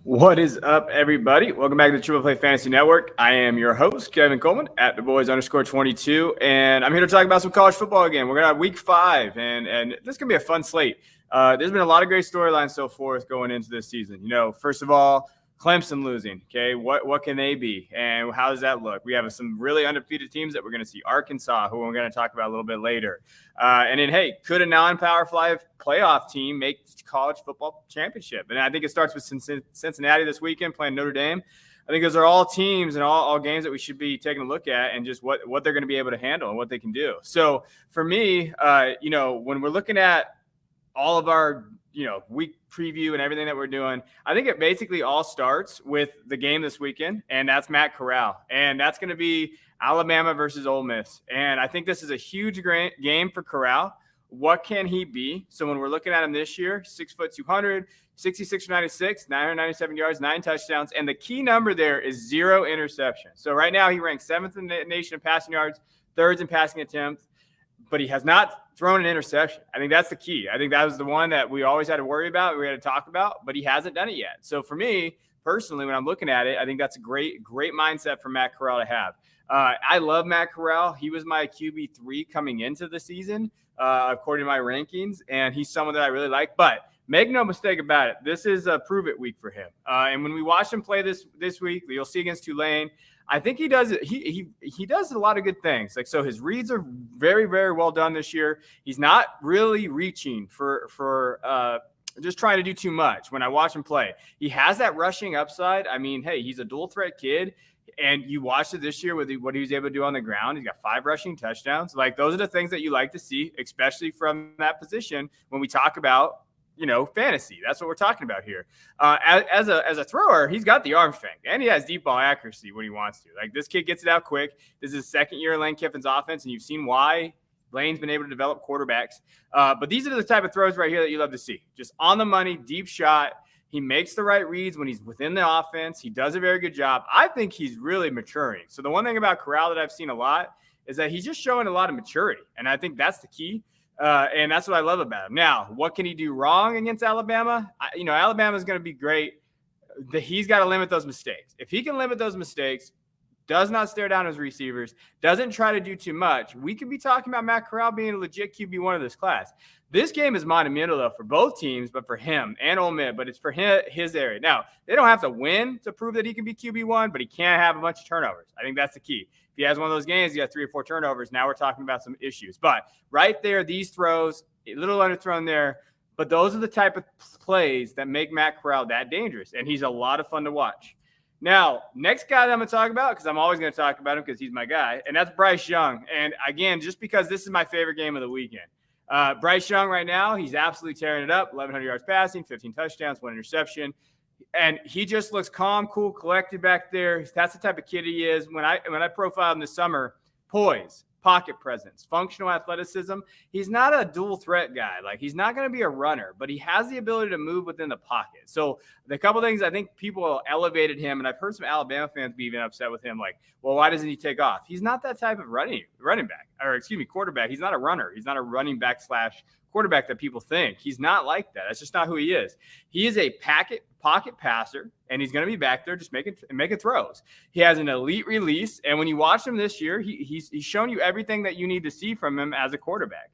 What is up, everybody? Welcome back to the Triple Play Fantasy Network. I am your host, Kevin Coleman, at @theboys_22, and I'm here to talk about some college football again. We're going to have week 5, and this is going to be a fun slate. There's been a lot of great storylines so forth going into this season. First of all, Clemson losing, okay? What can they be, and how does that look? We have some really undefeated teams that we're going to see. Arkansas, who we're going to talk about a little bit later. And then, hey, could a non-Power 5 playoff team make college football championship? And I think it starts with Cincinnati this weekend playing Notre Dame. I think those are all teams and all games that we should be taking a look at and just what they're going to be able to handle and what they can do. So for me, when we're looking at all of our week preview and everything that we're doing, I think it basically all starts with the game this weekend, and that's Matt Corral. And that's going to be Alabama versus Ole Miss. And I think this is a huge game for Corral. What can he be? So when we're looking at him this year, 6'2", 66 for 96, 997 yards, 9 touchdowns. And the key number there is 0 interceptions. So right now he ranks 7th in the nation in passing yards, 3rd in passing attempts, but he has not thrown an interception. I think that's the key. I think that was the one that we always had to worry about, we had to talk about, but he hasn't done it yet. So for me, personally, when I'm looking at it, I think that's a great mindset for Matt Corral to have. I love Matt Corral. He was my QB3 coming into the season, according to my rankings, and he's someone that I really like. But make no mistake about it, this is a prove-it week for him. And when we watch him play this week, you'll see against Tulane, I think he does it. He does a lot of good things. So his reads are very, very well done this year. He's not really reaching for just trying to do too much when I watch him play. He has that rushing upside. I mean, hey, he's a dual threat kid. And you watched it this year with what he was able to do on the ground. He's got 5 rushing touchdowns. Like, those are the things that you like to see, especially from that position when we talk about, fantasy. That's what we're talking about here. As a thrower, he's got the arm strength, and he has deep ball accuracy when he wants to. Like, this kid gets it out quick. This is his second year in Lane Kiffin's offense, and you've seen why Lane's been able to develop quarterbacks. But these are the type of throws right here that you love to see. Just on the money, deep shot. He makes the right reads when he's within the offense. He does a very good job. I think he's really maturing. So the one thing about Corral that I've seen a lot is that he's just showing a lot of maturity, and I think that's the key. And that's what I love about him. Now, what can he do wrong against Alabama? Alabama's going to be great. He's got to limit those mistakes. If he can limit those mistakes, does not stare down his receivers, doesn't try to do too much, we could be talking about Matt Corral being a legit QB1 of this class. This game is monumental, though, for both teams, but for him and Ole Miss, but it's for his area. Now, they don't have to win to prove that he can be QB1, but he can't have a bunch of turnovers. I think that's the key. If he has one of those games, he got 3 or 4 turnovers. Now we're talking about some issues. But right there, these throws, a little underthrown there, but those are the type of plays that make Matt Corral that dangerous, and he's a lot of fun to watch. Now, next guy that I'm going to talk about, because I'm always going to talk about him because he's my guy, and that's Bryce Young. And, again, just because this is my favorite game of the weekend. Bryce Young right now, he's absolutely tearing it up, 1,100 yards passing, 15 touchdowns, 1 interception. And he just looks calm, cool, collected back there. That's the type of kid he is. When I profiled him this summer, poise, pocket presence, functional athleticism. He's not a dual threat guy. Like, he's not going to be a runner, but he has the ability to move within the pocket. So the couple things I think people elevated him, and I've heard some Alabama fans be even upset with him, like, well, why doesn't he take off? He's not that type of running back, or quarterback. He's not a runner. He's not a running back / quarterback that people think. He's not like that. That's just not who he is. He is a pocket passer, and he's going to be back there just making throws. He has an elite release, and when you watch him this year, he's shown you everything that you need to see from him as a quarterback.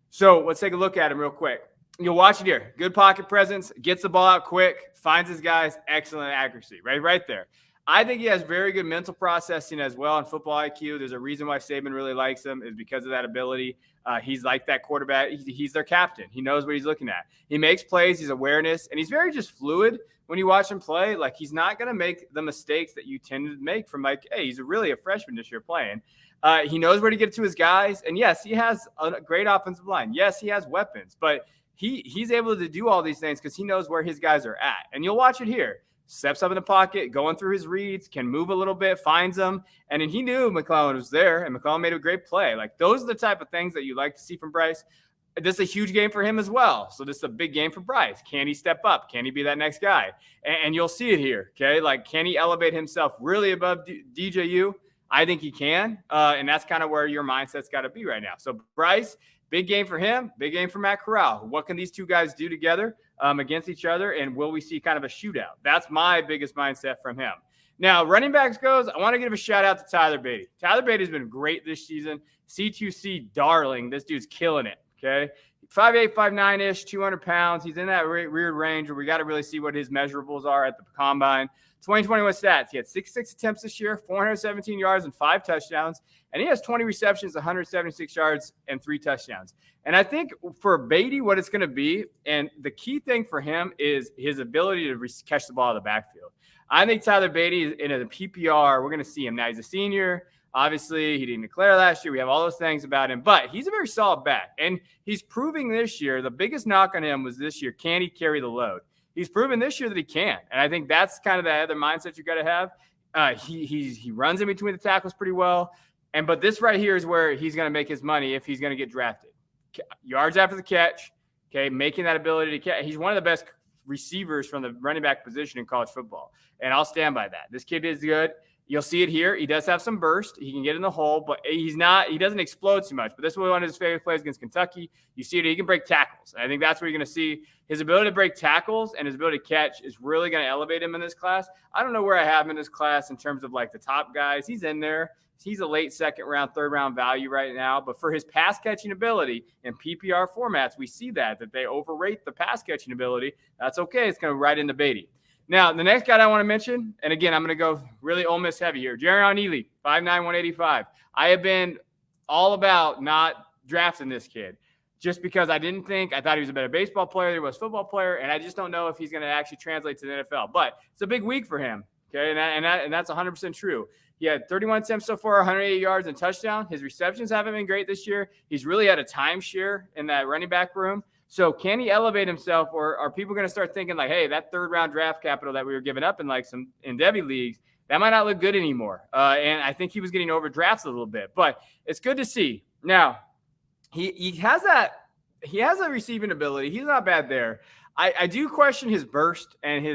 So let's take a look at him real quick. You'll watch it here. Good pocket presence, gets the ball out quick, finds his guys, excellent accuracy, right there. I think he has very good mental processing as well in football IQ. There's a reason why Saban really likes him is because of that ability. He's like that quarterback. He's their captain. He knows what he's looking at. He makes plays. He's awareness, and he's very just fluid when you watch him play. Like, he's not going to make the mistakes that you tend to make from, like, hey, he's really a freshman this year playing. He knows where to get to his guys, and yes, he has a great offensive line. Yes, he has weapons, but he's able to do all these things because he knows where his guys are at. And you'll watch it here. Steps up in the pocket, going through his reads, can move a little bit, finds them. And then he knew McClellan was there, and McClellan made a great play. Like, those are the type of things that you like to see from Bryce. This is a huge game for him as well. So this is a big game for Bryce. Can he step up? Can he be that next guy? And you'll see it here, okay? Like, can he elevate himself really above DJU? I think he can. And that's kind of where your mindset's got to be right now. So Bryce, big game for him, big game for Matt Corral. What can these two guys do together against each other, and will we see kind of a shootout? That's my biggest mindset from him. Now, running backs goes, I want to give a shout-out to Tyler Beatty. Tyler Beatty has been great this season. C2C darling. This dude's killing it, okay? 5'8", 5'9"-ish, 200 pounds. He's in that weird range where we got to really see what his measurables are at the combine. 2021 stats. He had 66 attempts this year, 417 yards and 5 touchdowns. And he has 20 receptions, 176 yards, and 3 touchdowns. And I think for Beatty, what it's going to be, and the key thing for him is his ability to catch the ball in the backfield. I think Tyler Beatty is in a PPR. We're going to see him. Now, he's a senior. Obviously, he didn't declare last year. We have all those things about him. But he's a very solid back. And he's proving this year, the biggest knock on him was this year, can he carry the load? He's proven this year that he can. And I think that's kind of the other mindset you got to have. He runs in between the tackles pretty well. But this right here is where he's going to make his money if he's going to get drafted. Yards after the catch, okay, making that ability to catch. He's one of the best receivers from the running back position in college football. And I'll stand by that. This kid is good. You'll see it here. He does have some burst. He can get in the hole, but he doesn't explode too much. But this was one of his favorite plays against Kentucky. You see it. He can break tackles. And I think that's where you're going to see his ability to break tackles and his ability to catch is really going to elevate him in this class. I don't know where I have him in this class in terms of like the top guys. He's in there. He's a late second round, third round value right now. But for his pass catching ability in PPR formats, we see that they overrate the pass catching ability. That's okay. It's going to right into Beatty. Now, the next guy I want to mention, and again, I'm going to go really Ole Miss heavy here, Jerrion Ealy, 5'9", 185. I have been all about not drafting this kid just because I thought he was a better baseball player than he was football player, and I just don't know if he's going to actually translate to the NFL. But it's a big week for him, okay, and that's 100% true. He had 31 attempts so far, 180 yards and touchdown. His receptions haven't been great this year. He's really had a timeshare in that running back room. So can he elevate himself, or are people going to start thinking like, hey, that third-round draft capital that we were giving up in Devy leagues, that might not look good anymore. And I think he was getting overdrafted a little bit. But it's good to see. Now, he has a receiving ability. He's not bad there. I do question his burst, and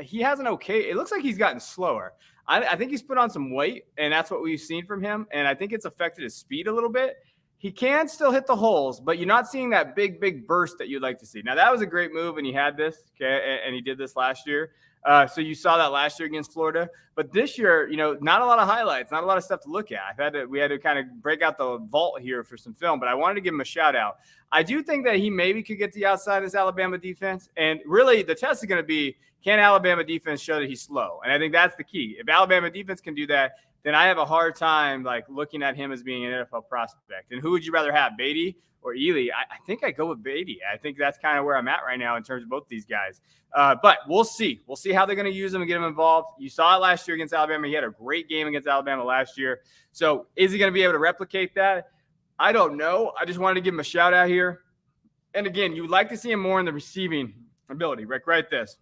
he has an okay – it looks like he's gotten slower. I think he's put on some weight, and that's what we've seen from him. And I think it's affected his speed a little bit. He can still hit the holes, but you're not seeing that big burst that you'd like to see. Now, that was a great move, and he had this, okay, and he did this last year. So you saw that last year against Florida. But this year, not a lot of highlights, not a lot of stuff to look at. We had to kind of break out the vault here for some film, but I wanted to give him a shout-out. I do think that he maybe could get to the outside of this Alabama defense, and really the test is going to be, can Alabama defense show that he's slow? And I think that's the key. If Alabama defense can do that, then I have a hard time looking at him as being an NFL prospect. And who would you rather have, Beatty or Ealy? I think I go with Beatty. I think that's kind of where I'm at right now in terms of both these guys. But we'll see. We'll see how they're going to use him and get him involved. You saw it last year against Alabama. He had a great game against Alabama last year. So is he going to be able to replicate that? I don't know. I just wanted to give him a shout out here. And again, you would like to see him more in the receiving ability. Rick, write this.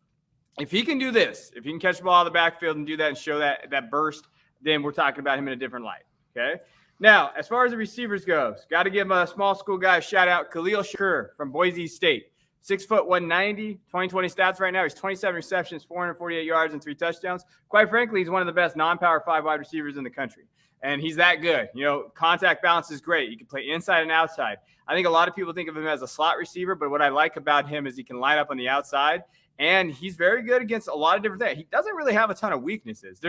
If he can do this, if he can catch the ball out of the backfield and do that and show that burst, then we're talking about him in a different light, okay? Now, as far as the receivers goes, got to give a small school guy a shout-out, Khalil Shakur from Boise State. 6', 190, 2020 stats right now. He's 27 receptions, 448 yards, and 3 touchdowns. Quite frankly, he's one of the best non-power 5 wide receivers in the country. And he's that good. Contact balance is great. You can play inside and outside. I think a lot of people think of him as a slot receiver, but what I like about him is he can line up on the outside, and he's very good against a lot of different things. He doesn't really have a ton of weaknesses.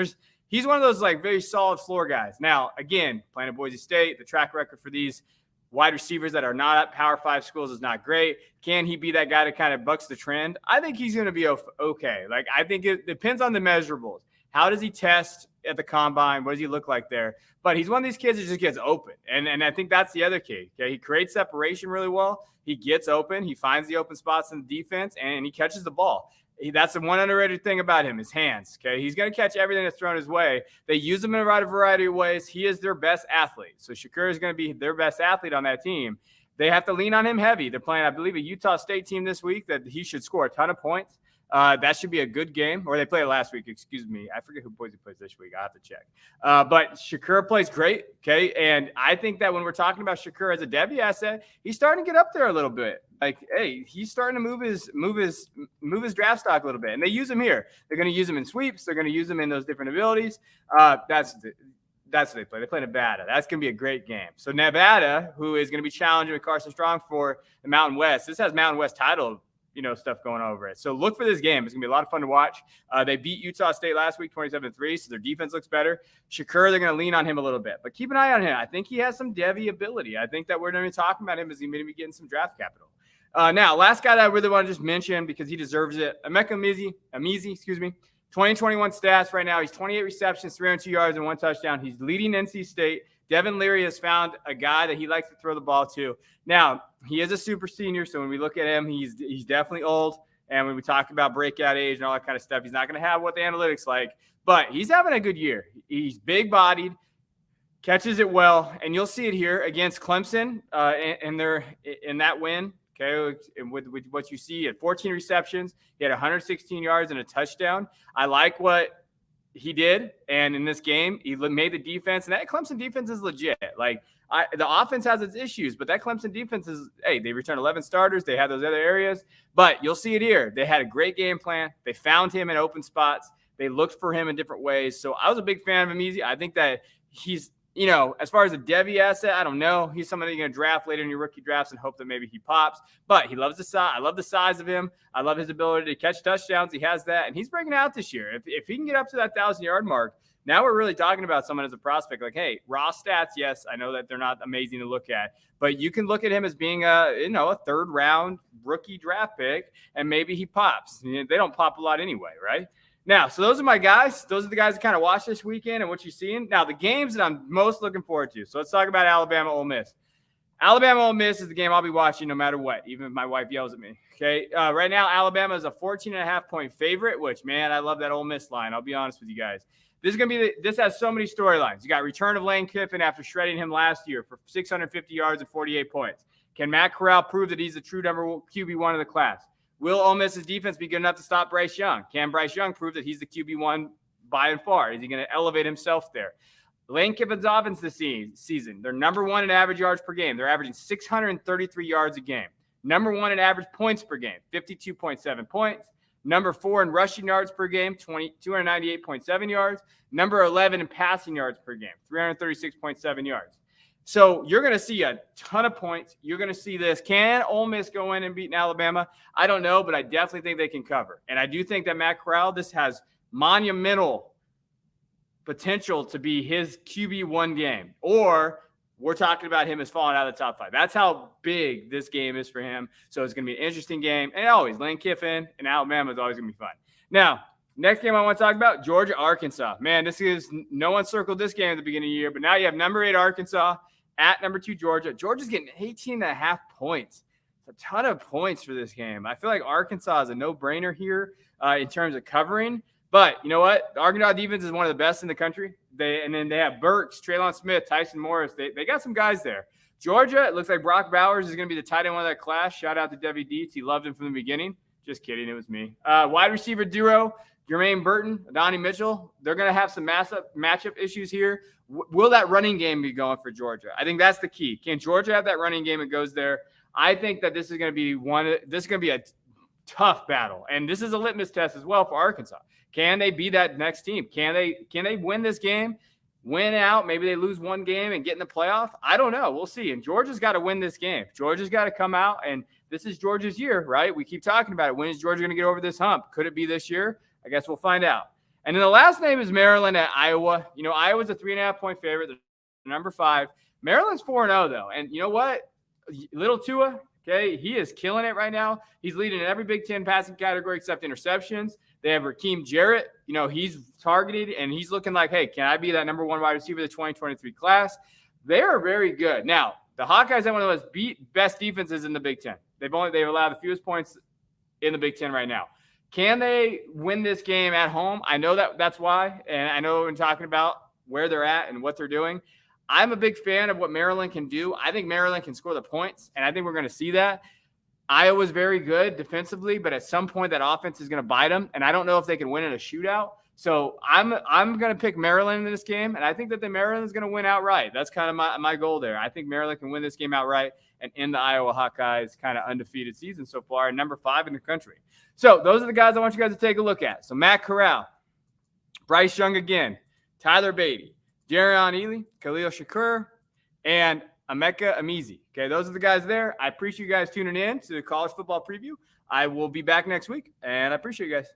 He's one of those very solid floor guys. Now, again, playing at Boise State, the track record for these wide receivers that are not at Power 5 schools is not great. Can he be that guy that kind of bucks the trend? I think he's going to be okay. I think it depends on the measurables. How does he test at the combine? What does he look like there? But he's one of these kids that just gets open. And I think that's the other key. Okay? He creates separation really well. He gets open. He finds the open spots in the defense, and he catches the ball. That's the one underrated thing about him, his hands. Okay, he's going to catch everything that's thrown his way. They use him in a variety of ways. He is their best athlete. So Shakur is going to be their best athlete on that team. They have to lean on him heavy. They're playing, I believe, a Utah State team this week that he should score a ton of points. That should be a good game. Or they played last week, excuse me. I forget who Boise plays this week. I'll have to check. But Shakur plays great, okay? And I think that when we're talking about Shakur as a Devy asset, he's starting to get up there a little bit. He's starting to move his draft stock a little bit. And they use him here. They're going to use him in sweeps. They're going to use him in those different abilities. That's what they play. They play Nevada. That's going to be a great game. So Nevada, who is going to be challenging with Carson Strong for the Mountain West. This has Mountain West title, stuff going over it. So look for this game. It's going to be a lot of fun to watch. They beat Utah State last week, 27-3, so their defense looks better. Shakur, they're going to lean on him a little bit. But keep an eye on him. I think he has some Devy ability. I think that we're going to be talking about him as he's going to be getting some draft capital. Now, last guy that I really want to just mention because he deserves it, Emeka Amizi, 2021 stats right now. He's 28 receptions, 302 yards, and 1 touchdown. He's leading NC State. Devin Leary has found a guy that he likes to throw the ball to. Now, he is a super senior, so when we look at him, he's definitely old. And when we talk about breakout age and all that kind of stuff, he's not going to have what the analytics like. But he's having a good year. He's big-bodied, catches it well, and you'll see it here against Clemson in that win. Okay, and with what you see at 14 receptions, he had 116 yards and a touchdown. I like what he did, and in this game, he made the defense, and that Clemson defense is legit. The offense has its issues, but that Clemson defense is, they returned 11 starters. They had those other areas, but you'll see it here. They had a great game plan. They found him in open spots. They looked for him in different ways. So I was a big fan of him. I think that he's, as far as a Devy asset, I don't know. He's somebody you're going to draft later in your rookie drafts and hope that maybe he pops. But he loves the size. I love the size of him. I love his ability to catch touchdowns. He has that, and he's breaking out this year. If he can get up to that 1,000-yard mark, now we're really talking about someone as a prospect. Like, hey, raw stats, yes, I know that they're not amazing to look at, but you can look at him as being a third-round rookie draft pick, and maybe he pops. They don't pop a lot anyway, right? Now, so those are my guys. Those are the guys that kind of watch this weekend and what you're seeing. Now, the games that I'm most looking forward to. So let's talk about Alabama, Ole Miss. Alabama, Ole Miss is the game I'll be watching no matter what, even if my wife yells at me. Okay, right now, Alabama is a 14.5-point favorite, which, man, I love that Ole Miss line. I'll be honest with you guys. This has so many storylines. You got return of Lane Kiffin after shredding him last year for 650 yards and 48 points. Can Matt Corral prove that he's the true QB1 of the class? Will Ole Miss's defense be good enough to stop Bryce Young? Can Bryce Young prove that he's the QB1 by and far? Is he going to elevate himself there? Lane Kiffin's offense this season, they're number 1 in average yards per game. They're averaging 633 yards a game. Number 1 in average points per game, 52.7 points. Number 4 in rushing yards per game, 298.7 yards. Number 11 in passing yards per game, 336.7 yards. So you're going to see a ton of points. You're going to see this. Can Ole Miss go in and beat Alabama? I don't know, but I definitely think they can cover. And I do think that Matt Corral, this has monumental potential to be his QB1 game. Or we're talking about him as falling out of the top 5. That's how big this game is for him. So it's going to be an interesting game. And always, Lane Kiffin and Alabama is always going to be fun. Now, next game I want to talk about, Georgia, Arkansas. Man, no one circled this game at the beginning of the year, but now you have number 8 Arkansas at number 2 Georgia. Georgia's getting 18.5 points. It's a ton of points for this game. I feel like Arkansas is a no-brainer here in terms of covering. But you know what? The Arkansas defense is one of the best in the country. And then they have Burks, Traylon Smith, Tyson Morris. They got some guys there. Georgia, it looks like Brock Bowers is going to be the tight end one of that class. Shout out to Devy Dietz. He loved him from the beginning. Just kidding. It was me. Wide receiver duo, Jermaine Burton, Donnie Mitchell. They're going to have some matchup issues here. Will that running game be going for Georgia? I think that's the key. Can Georgia have that running game that goes there? I think that this is going to be a tough battle. And this is a litmus test as well for Arkansas. Can they be that next team? Can they win this game, win out? Maybe they lose one game and get in the playoff. I don't know. We'll see. And Georgia's got to win this game. Georgia's got to come out, and this is Georgia's year, right? We keep talking about it. When is Georgia going to get over this hump? Could it be this year? I guess we'll find out. And then the last name is Maryland at Iowa. Iowa's a 3.5-point favorite. They're number 5. Maryland's 4-0, though. And you know what? Little Tua, okay, he is killing it right now. He's leading in every Big Ten passing category except interceptions. They have Raheem Jarrett. He's targeted, and he's looking like, hey, can I be that number 1 wide receiver of the 2023 class? They are very good. Now, the Hawkeyes have one of those best defenses in the Big Ten. They've allowed the fewest points in the Big Ten right now. Can they win this game at home? I know that's why, and I know when talking about where they're at and what they're doing, I'm a big fan of what Maryland can do. I think Maryland can score the points, and I think we're going to see that. Iowa's very good defensively, but at some point that offense is going to bite them, and I don't know if they can win in a shootout. So I'm going to pick Maryland in this game, and I think that Maryland is going to win outright. That's kind of my goal there. I think Maryland can win this game outright and end the Iowa Hawkeyes' kind of undefeated season so far, and number 5 in the country. So those are the guys I want you guys to take a look at. So Matt Corral, Bryce Young again, Tyler Beatty, Jarion Ely, Khalil Shakur, and Emeka Amizi. Okay, those are the guys there. I appreciate you guys tuning in to the college football preview. I will be back next week, and I appreciate you guys.